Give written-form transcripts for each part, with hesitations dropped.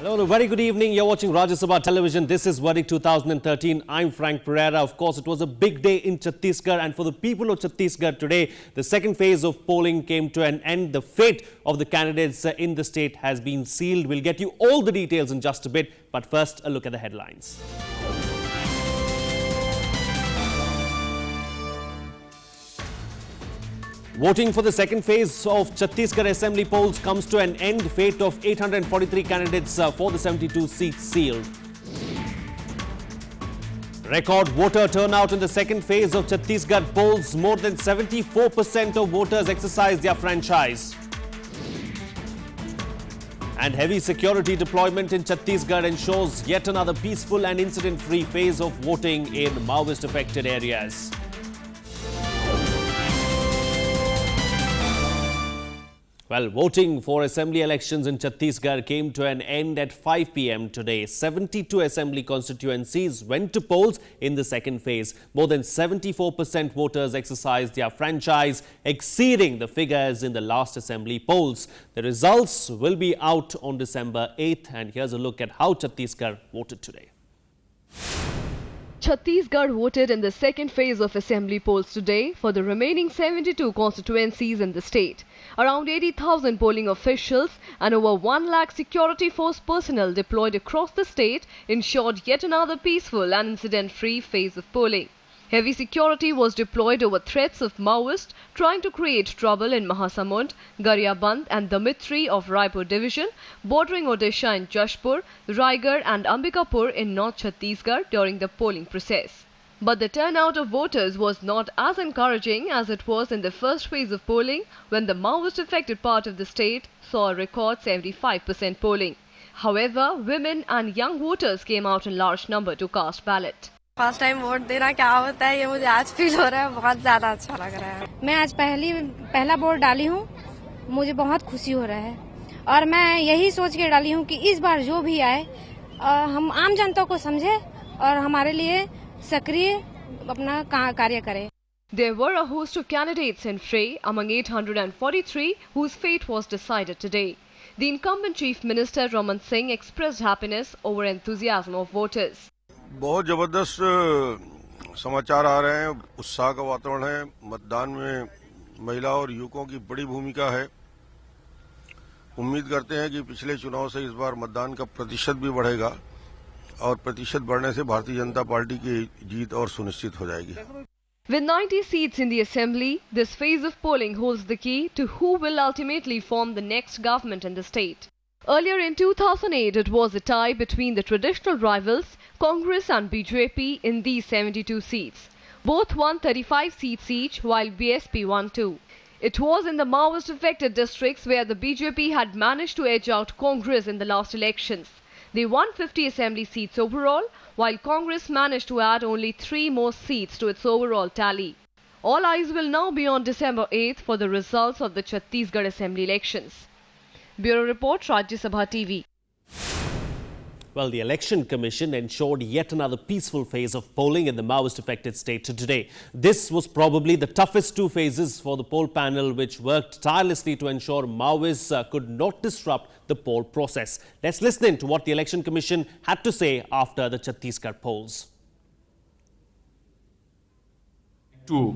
Hello and a very good evening. You're watching Rajya Sabha Television. This is Verdict 2013. I'm Frank Pereira. Of course, it was a big day in Chhattisgarh, and for the people of Chhattisgarh today, the second phase of polling came to an end. The fate of the candidates in the state has been sealed. We'll get you all the details in just a bit, but first a look at the headlines. Voting for the second phase of Chhattisgarh Assembly polls comes to an end. Fate of 843 candidates for the 72 seats sealed. Record voter turnout in the second phase of Chhattisgarh polls. More than 74% of voters exercised their franchise. And heavy security deployment in Chhattisgarh ensures yet another peaceful and incident-free phase of voting in Maoist-affected areas. Well, voting for assembly elections in Chhattisgarh came to an end at 5 p.m. today. 72 assembly constituencies went to polls in the second phase. More than 74% voters exercised their franchise, exceeding the figures in the last assembly polls. The results will be out on December 8th. And here's a look at how Chhattisgarh voted today. Chhattisgarh voted in the second phase of assembly polls today for the remaining 72 constituencies in the state. Around 80,000 polling officials and over 1 lakh security force personnel deployed across the state ensured yet another peaceful and incident-free phase of polling. Heavy security was deployed over threats of Maoists trying to create trouble in Mahasamund, Gariyaband and Damitri of Raipur division, bordering Odisha in Jashpur, Raigarh and Ambikapur in North Chhattisgarh during the polling process. But the turnout of voters was not as encouraging as it was in the first phase of polling, when the Maoist-affected part of the state saw a record 75% polling. However, women and young voters came out in large number to cast ballot. First time vote देना क्या होता है ये मुझे आज feel हो रहा है, बहुत ज्यादा अच्छा लग रहा है। मैं आज पहला वोट डाली हूँ, मुझे बहुत खुशी हो रहा है और मैं यही सोच के डाली हूँ कि इस बार जो भी आए हम आम जनता को समझे और हमारे लिए सक्रिय अपना कार्य करें। There were a host of candidates in fray among 843 whose fate was decided today. The incumbent Chief Minister Raman Singh expressed happiness over enthusiasm of voters. बहुत जबरदस्त समाचार आ रहे हैं, उत्साह का वातावरण है। मतदान में महिला और युवकों की बड़ी भूमिका है। उम्मीद करते हैं कि पिछले चुनाव से इस बार मतदान का प्रतिशत भी बढ़ेगा और प्रतिशत बढ़ने से भारतीय जनता पार्टी की जीत और सुनिश्चित हो जाएगी। With 90 seats in the assembly, this phase of polling holds the key to who will ultimately form the next government in the state. Earlier in 2008, it was a tie between the traditional rivals, Congress and BJP, in these 72 seats. Both won 35 seats each, while BSP won 2. It was in the Maoist-affected districts where the BJP had managed to edge out Congress in the last elections. They won 50 assembly seats overall, while Congress managed to add only 3 more seats to its overall tally. All eyes will now be on December 8th for the results of the Chhattisgarh assembly elections. Bureau Report, Rajya Sabha TV. Well, the Election Commission ensured yet another peaceful phase of polling in the Maoist-affected state today. This was probably the toughest 2 phases for the poll panel, which worked tirelessly to ensure Maoists could not disrupt the poll process. Let's listen in to what the Election Commission had to say after the Chhattisgarh polls. To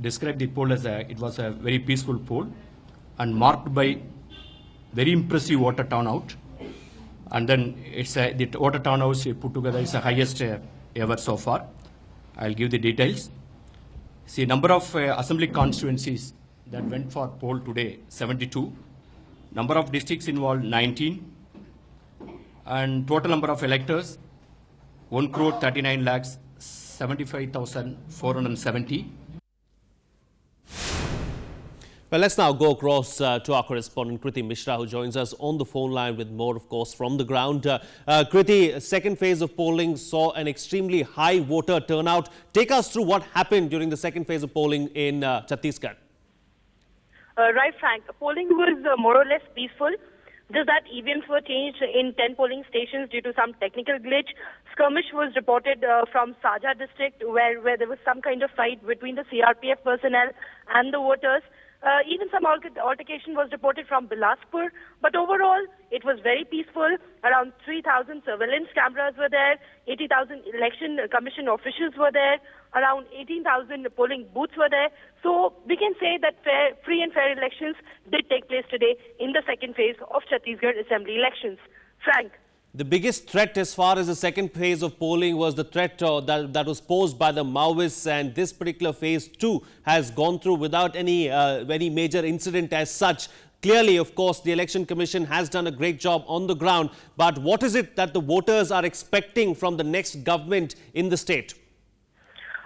describe the poll as it was a very peaceful poll and marked by very impressive voter turnout, and then the voter turnout put together is the highest ever so far. I'll give the details. See, number of assembly constituencies that went for poll today, 72. Number of districts involved, 19. And total number of electors, 1,39,75,470. Well, let's now go across to our correspondent Kriti Mishra, who joins us on the phone line with more, of course, from the ground. Kriti, second phase of polling saw an extremely high voter turnout. Take us through what happened during the second phase of polling in Chhattisgarh. Right, Frank. Polling was more or less peaceful. Just that EVMs were changed in 10 polling stations due to some technical glitch. Skirmish was reported from Saja district where there was some kind of fight between the CRPF personnel and the voters. Even some altercation was reported from Baharatpur, but overall it was very peaceful. Around 3,000 surveillance cameras were there, 80,000 election commission officials were there, around 18,000 polling booths were there. So we can say that free and fair elections did take place today in the second phase of Chhattisgarh Assembly elections. Frank. The biggest threat as far as the second phase of polling was the threat that was posed by the Maoists, and this particular phase too has gone through without any very major incident as such. Clearly, of course, the Election Commission has done a great job on the ground, but what is it that the voters are expecting from the next government in the state?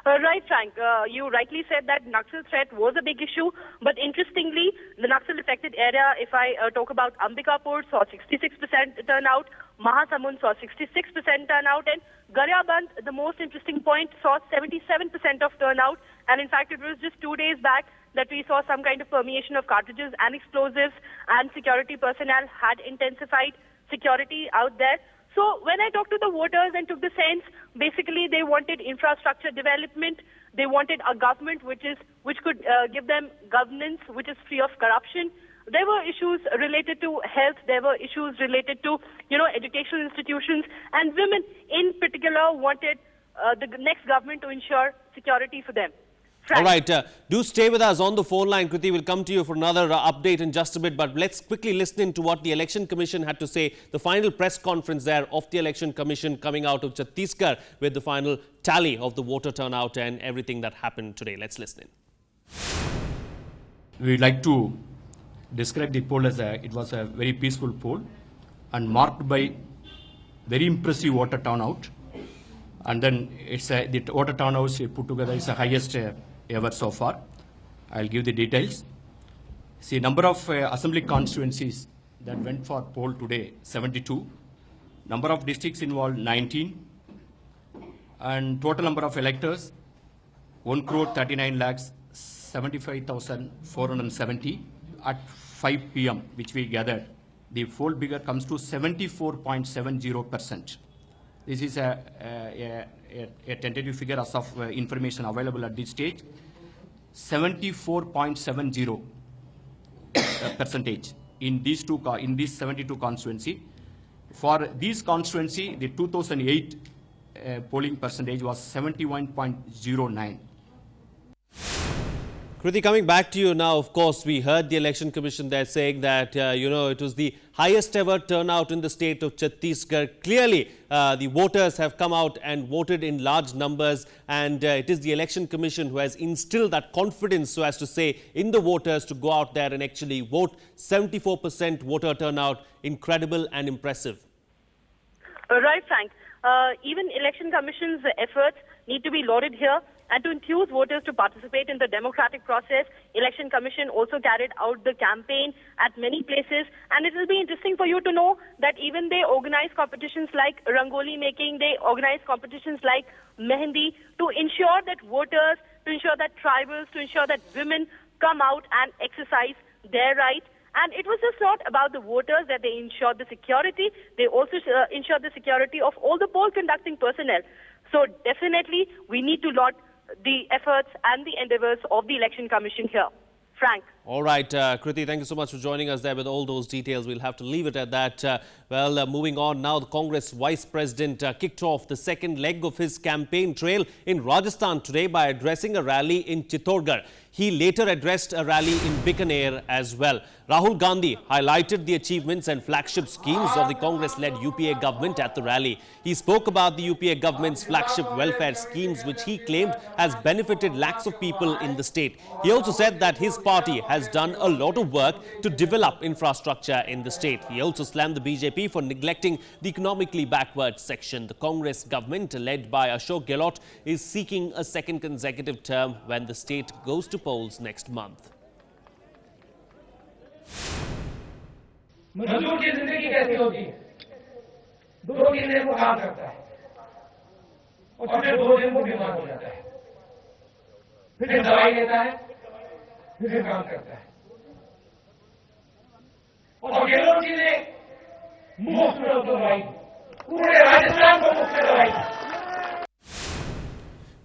Right, Frank. You rightly said that Naxal threat was a big issue, but interestingly, the Naxal-affected area, if I talk about Ambikapur, saw 66% turnout, Mahasamund saw 66% turnout, and Garyaband, the most interesting point, saw 77% of turnout. And in fact, it was just 2 days back that we saw some kind of permeation of cartridges and explosives, and security personnel had intensified security out there. So when I talked to the voters and took the sense, basically they wanted infrastructure development. They wanted a government which could give them governance which is free of corruption. There were issues related to health. There were issues related to, educational institutions. And women in particular wanted the next government to ensure security for them. Frank. All right, do stay with us on the phone line. Kriti will come to you for another update in just a bit, but let's quickly listen in to what the Election Commission had to say. The final press conference there of the Election Commission coming out of Chhattisgarh with the final tally of the voter turnout and everything that happened today. Let's listen in. We would like to describe the poll as it was a very peaceful poll and marked by very impressive voter turnout. And then the voter turnout put together is the highest ever so far. I'll give the details. See, number of assembly constituencies that went for poll today, 72. Number of districts involved, 19. And total number of electors, 1,39,75,470. At 5 p.m., which we gathered, the poll figure comes to 74.70%. This is a tentative figure as of information available at this stage. 74.70 percentage in these 72 constituency. For this constituency, the 2008 polling percentage was 71.09. Kriti, coming back to you now, of course, we heard the Election Commission there saying that, it was the highest ever turnout in the state of Chhattisgarh. Clearly, the voters have come out and voted in large numbers, and it is the Election Commission who has instilled that confidence, so as to say, in the voters to go out there and actually vote. 74% voter turnout, incredible and impressive. Right, Frank. Even Election Commission's efforts need to be lauded here. And to enthuse voters to participate in the democratic process, Election Commission also carried out the campaign at many places. And it will be interesting for you to know that even they organize competitions like Rangoli making, they organize competitions like Mehendi to ensure that voters, to ensure that tribals, to ensure that women come out and exercise their right. And it was just not about the voters that they ensured the security. They also ensured the security of all the poll conducting personnel. So definitely we need to laud the efforts and the endeavors of the Election Commission here. Frank. All right, Kriti, thank you so much for joining us there with all those details. We'll have to leave it at that. Moving on now, the Congress Vice President kicked off the second leg of his campaign trail in Rajasthan today by addressing a rally in Chittorgarh. He later addressed a rally in Bikaner as well. Rahul Gandhi highlighted the achievements and flagship schemes of the Congress-led UPA government at the rally. He spoke about the UPA government's flagship welfare schemes, which he claimed has benefited lakhs of people in the state. He also said that his party has done a lot of work to develop infrastructure in the state. He also slammed the BJP for neglecting the economically backward section. The Congress government, led by Ashok Gehlot, is seeking a second consecutive term when the state goes to polls next month. मजदूर की जिंदगी कैसी होती है? 2-3 दिन वो काम करता है और फिर 2 दिन वो बीमार हो जाता है, फिर दवाई लेता है, फिर काम करता है। और गहलोत जी ने मुफ्त में दवाई, पूरे राजस्थान को मुफ्त दवाई।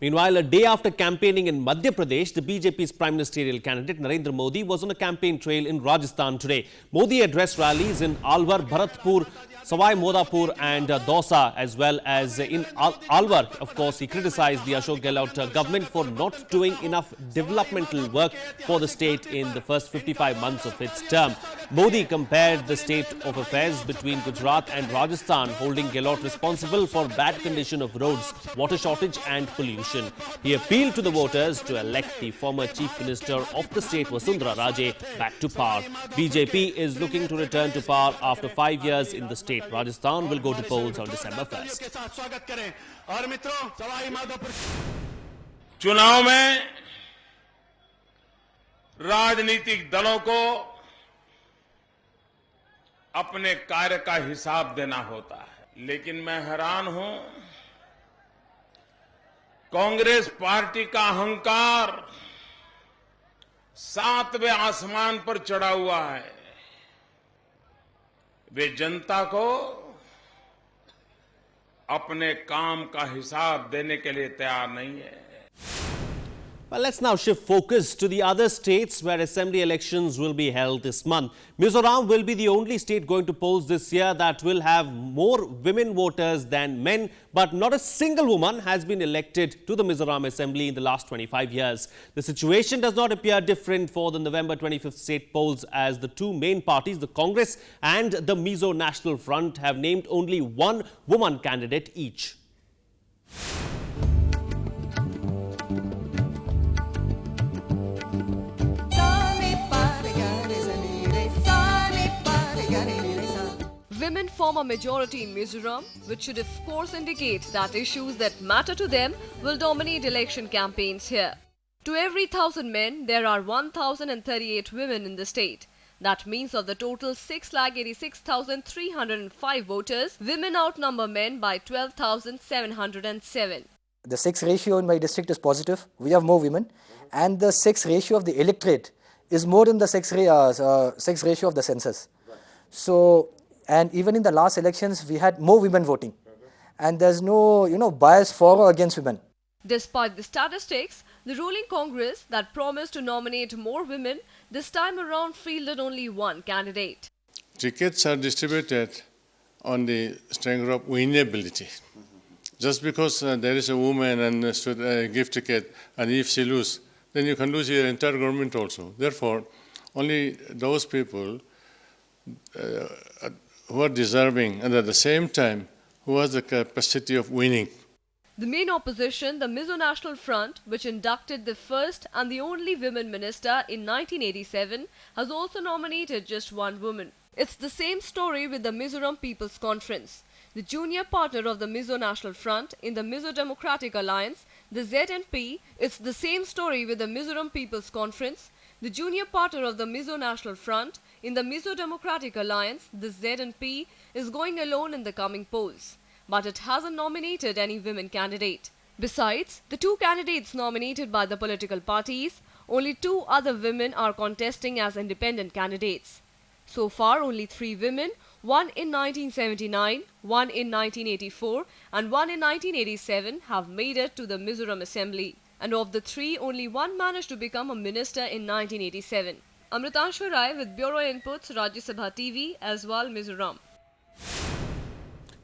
Meanwhile, a day after campaigning in Madhya Pradesh, the BJP's prime ministerial candidate Narendra Modi was on a campaign trail in Rajasthan today. Modi addressed rallies in Alwar, Baharatpur, Sawai, Madhopur and Dausa, as well as in Alwar. Of course, he criticized the Ashok Gehlot government for not doing enough developmental work for the state in the first 55 months of its term. Modi compared the state of affairs between Gujarat and Rajasthan, holding Gehlot responsible for bad condition of roads, water shortage and pollution. He appealed to the voters to elect the former Chief Minister of the state, Vasundhara Raje, back to power. BJP is looking to return to power after 5 years in the state. Rajasthan will go to polls on December 1st. चुनाव में राजनीतिक दलों को अपने कार्य का हिसाब देना होता है, लेकिन मैं हैरान हूं, कांग्रेस पार्टी का अहंकार 7वें आसमान पर चढ़ा हुआ है। वे जनता को अपने काम का हिसाब देने के लिए तैयार नहीं है। Well, let's now shift focus to the other states where assembly elections will be held this month. Mizoram will be the only state going to polls this year that will have more women voters than men, but not a single woman has been elected to the Mizoram Assembly in the last 25 years. The situation does not appear different for the November 25th state polls, as the two main parties, the Congress and the Mizo National Front, have named only one woman candidate each. Women form a majority in Mizoram, which should of course indicate that issues that matter to them will dominate election campaigns here. To every 1,000 men, there are 1,038 women in the state. That means of the total 6,86,305 voters, women outnumber men by 12,707. The sex ratio in my district is positive. We have more women, and the sex ratio of the electorate is more than the sex ratio of the census. So, and even in the last elections, we had more women voting, and there's no bias for or against women. Despite the statistics, the ruling Congress that promised to nominate more women this time around fielded only one candidate. Tickets are distributed on the strength of winnability. Just because there is a woman and should give ticket, and if she loses, then you can lose your entire government also. Therefore, only those people who are deserving and at the same time who has the capacity of winning. The main opposition, the Mizo National Front, which inducted the first and the only women minister in 1987, has also nominated just one woman. It's the same story with the Mizoram People's Conference. The junior partner of the Mizo National Front in the Mizo Democratic Alliance, the ZNP, it's the same story with the Mizoram People's Conference. The junior partner of the Mizo National Front in the Mizo Democratic Alliance, the ZNP, is going alone in the coming polls, but it hasn't nominated any women candidate. Besides, the two candidates nominated by the political parties, only two other women are contesting as independent candidates. So far, only 3 women, one in 1979, one in 1984 and one in 1987, have made it to the Mizoram Assembly. And of the 3, only one managed to become a minister in 1987. Amritanshu Rai with Bureau Inputs, Rajya Sabha TV, Aswal, Mizoram.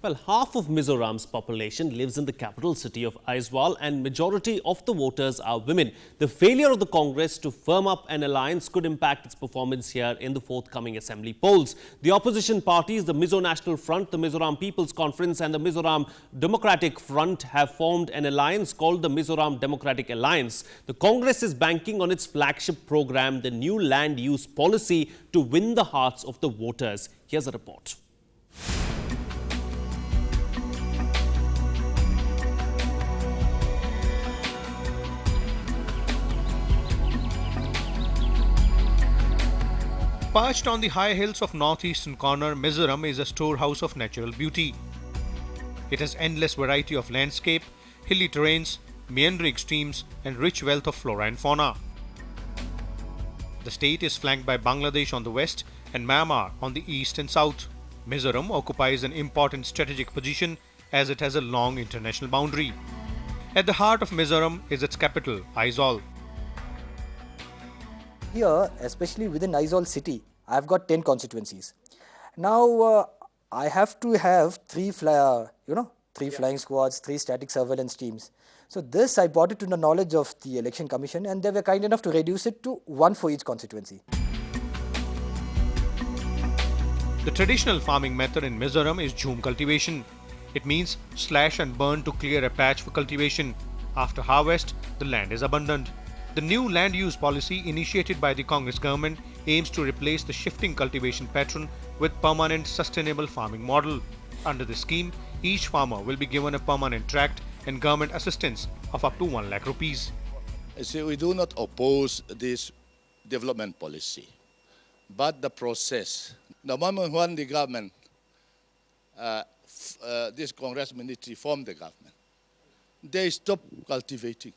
Well, half of Mizoram's population lives in the capital city of Aizawl, and majority of the voters are women. The failure of the Congress to firm up an alliance could impact its performance here in the forthcoming assembly polls. The opposition parties, the Mizo National Front, the Mizoram People's Conference and the Mizoram Democratic Front, have formed an alliance called the Mizoram Democratic Alliance. The Congress is banking on its flagship program, the new land use policy, to win the hearts of the voters. Here's a report. Perched on the high hills of northeastern corner, Mizoram is a storehouse of natural beauty. It has endless variety of landscape, hilly terrains, meandering streams and rich wealth of flora and fauna. The state is flanked by Bangladesh on the west and Myanmar on the east and south. Mizoram occupies an important strategic position as it has a long international boundary. At the heart of Mizoram is its capital, Aizawl. Here, especially within Aizawl city, I've got 10 constituencies. Now, I have to have three flying squads, 3 static surveillance teams. So this, I brought it to the knowledge of the Election Commission, and they were kind enough to reduce it to 1 for each constituency. The traditional farming method in Mizoram is jhum cultivation. It means slash and burn to clear a patch for cultivation. After harvest, the land is abundant. The new land use policy initiated by the Congress government aims to replace the shifting cultivation pattern with permanent sustainable farming model. Under the scheme, each farmer will be given a permanent tract and government assistance of up to 1 lakh rupees. See, we do not oppose this development policy, but the process. The moment when the government, this Congress ministry formed the government, they stopped cultivating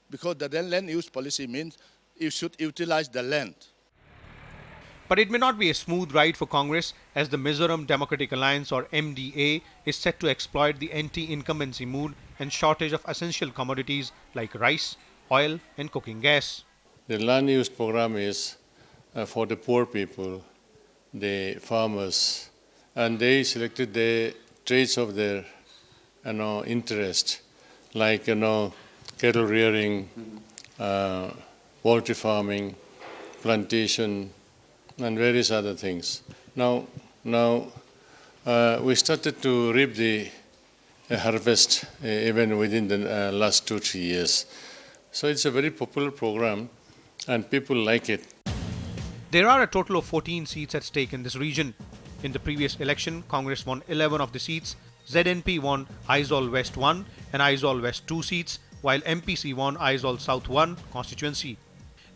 because the land use policy means you should utilize the land. But it may not be a smooth ride for Congress, as the Mizoram Democratic Alliance, or MDA, is set to exploit the anti-incumbency mood and shortage of essential commodities like rice, oil and cooking gas. The land use program is for the poor people, the farmers, and they selected the traits of their interest, like cattle rearing, poultry farming, plantation, and various other things. Now we started to reap the harvest even within the last 2-3 years. So it's a very popular program and people like it. There are a total of 14 seats at stake in this region. In the previous election, Congress won 11 of the seats, ZNP won Aizawl West 1 and Aizawl West 2 seats, while MPC won Aizawl South 1 constituency.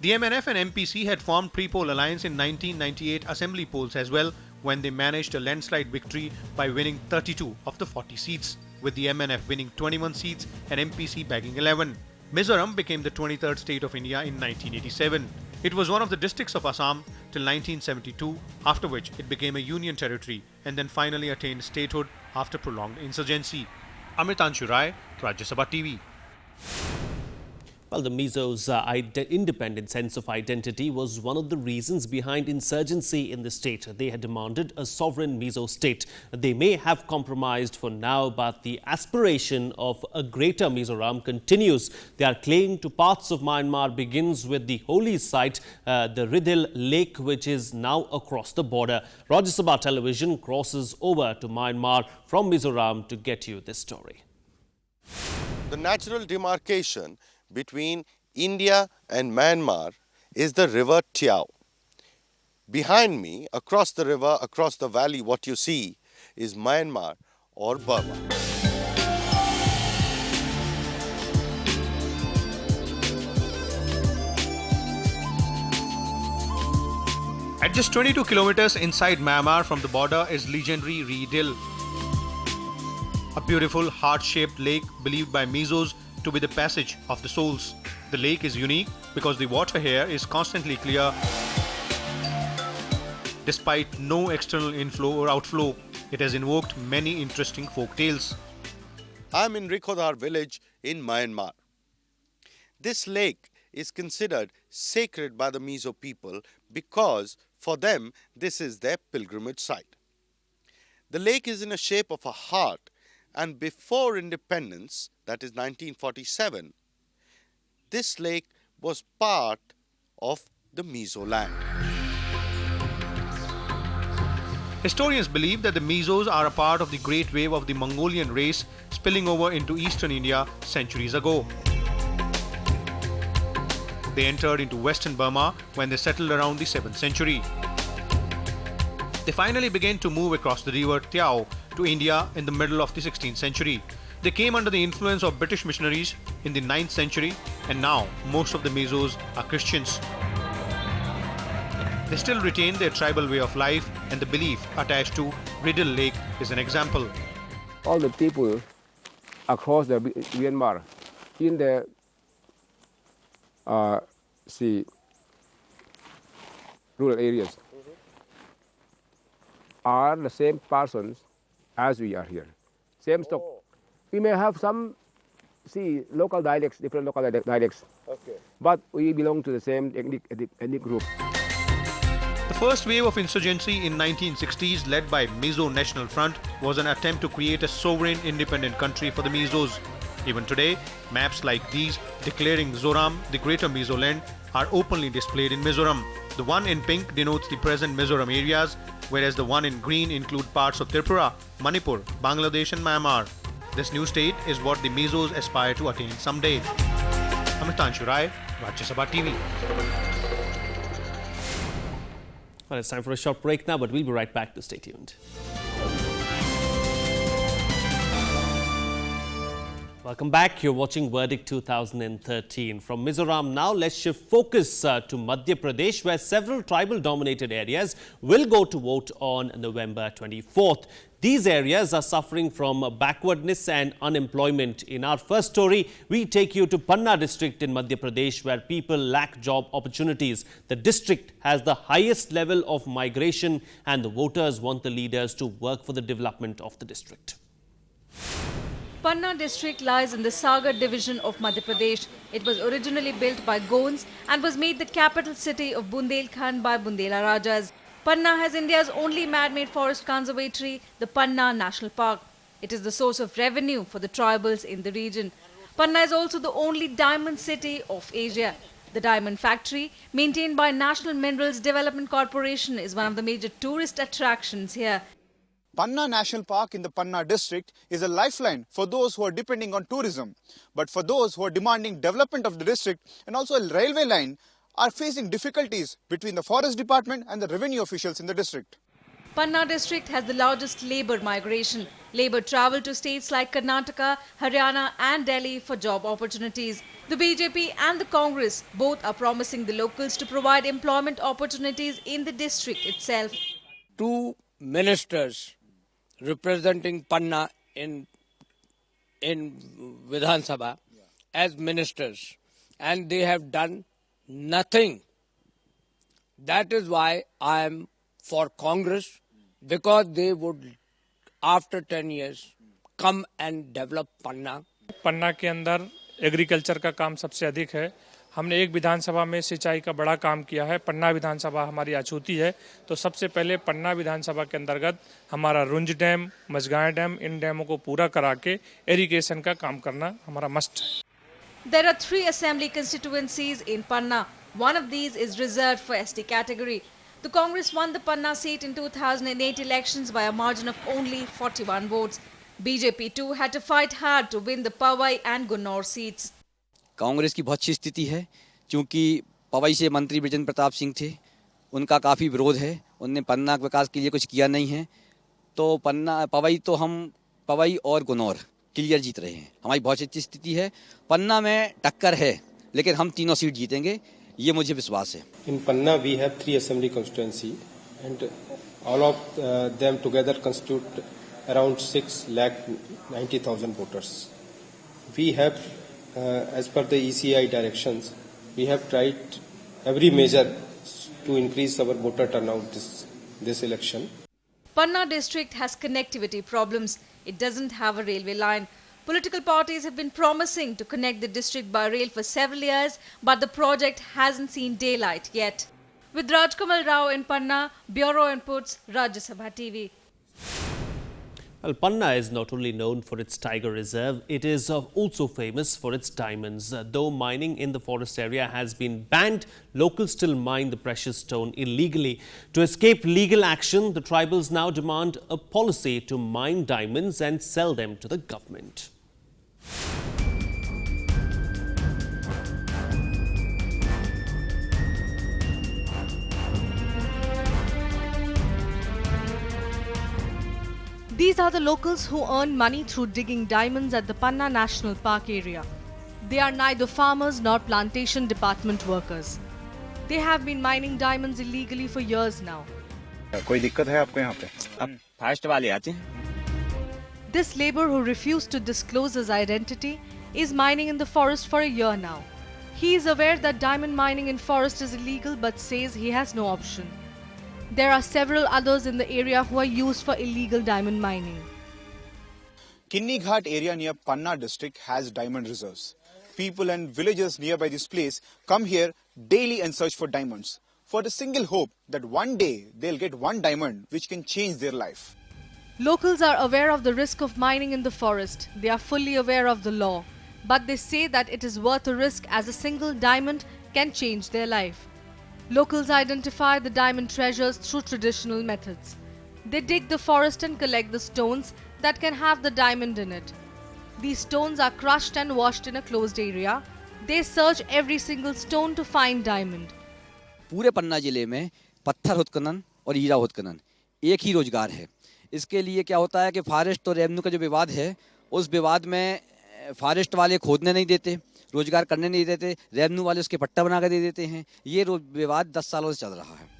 The MNF and MPC had formed pre-poll alliance in 1998 assembly polls as well, when they managed a landslide victory by winning 32 of the 40 seats, with the MNF winning 21 seats and MPC bagging 11. Mizoram became the 23rd state of India in 1987. It was one of the districts of Assam till 1972, after which it became a union territory and then finally attained statehood after prolonged insurgency. Amritanshu Rai, Rajya Sabha TV. Well, the Mizo's independent sense of identity was one of the reasons behind insurgency in the state. They had demanded a sovereign Mizo state. They may have compromised for now, but the aspiration of a greater Mizoram continues. Their claim to parts of Myanmar begins with the holy site, the Ridil Lake, which is now across the border. Rajya Sabha Television crosses over to Myanmar from Mizoram to get you this story. The natural demarcation between India and Myanmar is the river Tiao. Behind me, across the river, across the valley, what you see is Myanmar or Burma. At just 22 kilometers inside Myanmar from the border is legendary Ridil, a beautiful heart-shaped lake believed by Mizos to be the passage of the souls. The lake is unique because the water here is constantly clear. Despite no external inflow or outflow, it has invoked many interesting folk tales. I'm in Rikhodar village in Myanmar. This lake is considered sacred by the Mizo people because for them this is their pilgrimage site. The lake is in the shape of a heart, and before independence, that is 1947, this lake was part of the Mizo land. Historians believe that the Mizos are a part of the great wave of the Mongolian race spilling over into eastern India centuries ago. They entered into western Burma when they settled around the 7th century. They finally began to move across the river Tiao to India in the middle of the 16th century. They came under the influence of British missionaries in the 9th century, and now most of the Mizos are Christians. They still retain their tribal way of life, and the belief attached to Ridil Lake is an example. All the people across the Myanmar in the rural areas are the same persons as we are here. Same stock. We may have some see local dialects, different local dialects. Okay. But we belong to the same ethnic group. The first wave of insurgency in 1960s, led by Mizo National Front, was an attempt to create a sovereign, independent country for the Mizos. Even today, maps like these declaring Mizoram, the Greater Mizo land, are openly displayed in Mizoram. The one in pink denotes the present Mizoram areas, whereas the one in green include parts of Tripura, Manipur, Bangladesh and Myanmar. This new state is what the Mizos aspire to attain someday. Amitanshu Rai, Rajya Sabha TV. Well, it's time for a short break now, but we'll be right back, to stay tuned. Welcome back. You're watching Verdict 2013. From Mizoram now, let's shift focus to Madhya Pradesh, where several tribal-dominated areas will go to vote on November 24th. These areas are suffering from backwardness and unemployment. In our first story, we take you to Panna district in Madhya Pradesh, where people lack job opportunities. The district has the highest level of migration, and the voters want the leaders to work for the development of the district. Panna district lies in the Sagar division of Madhya Pradesh. It was originally built by Gonds and was made the capital city of Bundelkhand by Bundela Rajas. Panna has India's only man-made forest conservatory, the Panna National Park. It is the source of revenue for the tribals in the region. Panna is also the only diamond city of Asia. The diamond factory, maintained by National Minerals Development Corporation, is one of the major tourist attractions here. Panna National Park in the Panna district is a lifeline for those who are depending on tourism. But for those who are demanding development of the district and also a railway line, are facing difficulties between the forest department and the revenue officials in the district. Panna district has the largest labour migration. Labour travel to states like Karnataka, Haryana and Delhi for job opportunities. The BJP and the Congress both are promising the locals to provide employment opportunities in the district itself. Two ministers representing Panna in Vidhan Sabha as ministers, and they have done nothing. That is why I am for Congress, because they would after 10 years come and develop Panna. पन्ना के अंदर agriculture का काम सबसे अधिक है। हमने एक विधानसभा में सिंचाई का बड़ा काम किया है। पन्ना विधानसभा हमारी अछूती है, तो सबसे पहले पन्ना विधानसभा के अंतर्गत हमारा रुंज डैम, मझगांव डैम, इन डैमों को पूरा करा के इरिगेशन का काम करना हमारा मस्ट है। There are 3 assembly constituencies in Panna. One of these is reserved for ST category. The Congress won the Panna seat in 2008 elections by a margin of only 41 votes. BJP too had to fight hard to win the Powai and Gunnor seats. Congress की बहुत अच्छी स्थिति है, क्योंकि पवई से मंत्री विजेंद्र प्रताप सिंह थे, उनका काफ़ी विरोध है, उनने पन्ना के विकास के लिए कुछ किया नहीं है, तो पवई और गुनौर क्लियर जीत रहे हैं। हमारी बहुत अच्छी स्थिति है। पन्ना में टक्कर है, लेकिन हम तीनों सीट जीतेंगे, ये मुझे विश्वास है। In Panna we have 3 assembly constituency and all of them together constitute around 6,90,000 voters. We have as per the ECI directions, we have tried every measure to increase our voter turnout this election. Panna district has connectivity problems. It doesn't have a railway line. Political parties have been promising to connect the district by rail for several years, but the project hasn't seen daylight yet. With Rajkamal Rao in Panna, Bureau Inputs, Rajya Sabha TV. Well, Panna is not only known for its tiger reserve, it is also famous for its diamonds. Though mining in the forest area has been banned, locals still mine the precious stone illegally. To escape legal action, the tribals now demand a policy to mine diamonds and sell them to the government. These are the locals who earn money through digging diamonds at the Panna National Park area. They are neither farmers nor plantation department workers. They have been mining diamonds illegally for years now. कोई दिक्कत है आपको यहाँ पे? अब fast वाले आते हैं। This labor, who refused to disclose his identity, is mining in the forest for a year now. He is aware that diamond mining in forest is illegal, but says he has no option. There are several others in the area who are used for illegal diamond mining. Kinni Ghat area near Panna district has diamond reserves. People and villagers nearby this place come here daily and search for diamonds, for the single hope that one day they'll get one diamond which can change their life. Locals are aware of the risk of mining in the forest. They are fully aware of the law. But they say that it is worth a risk as a single diamond can change their life. Locals identify the diamond treasures through traditional methods. They dig the forest and collect the stones that can have the diamond in it. These stones are crushed and washed in a closed area. They search every single stone to find diamond. पूरे पन्ना जिले में पत्थर उत्खनन और हीरा उत्खनन एक ही रोजगार है। इसके लिए क्या होता है कि फॉरेस्ट और रेवेन्यू का जो विवाद है, उस विवाद में फॉरेस्ट वाले खोदने नहीं देते, रोजगार करने नहीं देते, रेवेन्यू वाले उसके पट्टा बना कर दे देते हैं। ये विवाद 10 सालों से चल रहा है।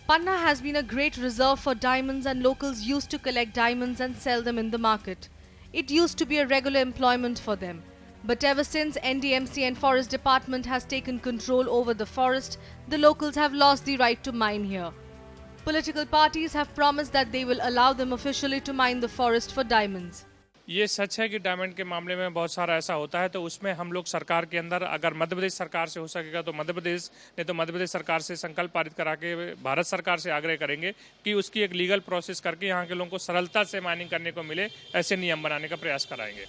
Panna has been a great reserve for diamonds and locals used to collect diamonds and sell them in the market. It used to be a regular employment for them. But ever since NDMC and Forest Department has taken control over the forest, the locals have lost the right to mine here. Political parties have promised that they will allow them officially to mine the forest for diamonds. ये सच है कि diamond के मामले में बहुत सारा ऐसा होता है, तो उसमें हम लोग सरकार के अंदर अगर मध्य प्रदेश सरकार से हो सकेगा तो मध्य प्रदेश, नहीं तो मध्य प्रदेश सरकार से संकल्प पारित करा के भारत सरकार से आग्रह करेंगे कि उसकी एक लीगल प्रोसेस करके यहाँ के लोगों को सरलता से माइनिंग करने को मिले, ऐसे नियम बनाने का प्रयास कराएंगे।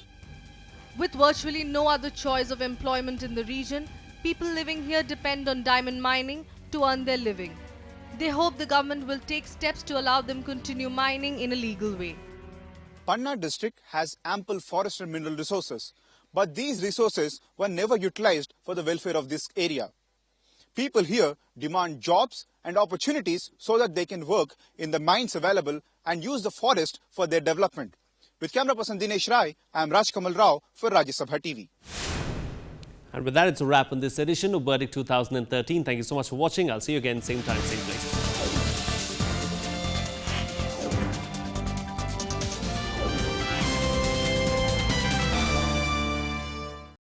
With virtually no other choice of employment in the region, people living here depend on diamond mining to earn their living. They hope the government will take steps to allow them continue mining in a legal way. Panna district has ample forest and mineral resources, but these resources were never utilized for the welfare of this area. People here demand jobs and opportunities so that they can work in the mines available and use the forest for their development. With camera person Dinesh Rai, I am Raj Kamal Rao for Rajya Sabha TV. And with that, it's a wrap on this edition of Verdict 2013. Thank you so much for watching. I'll see you again same time, same place.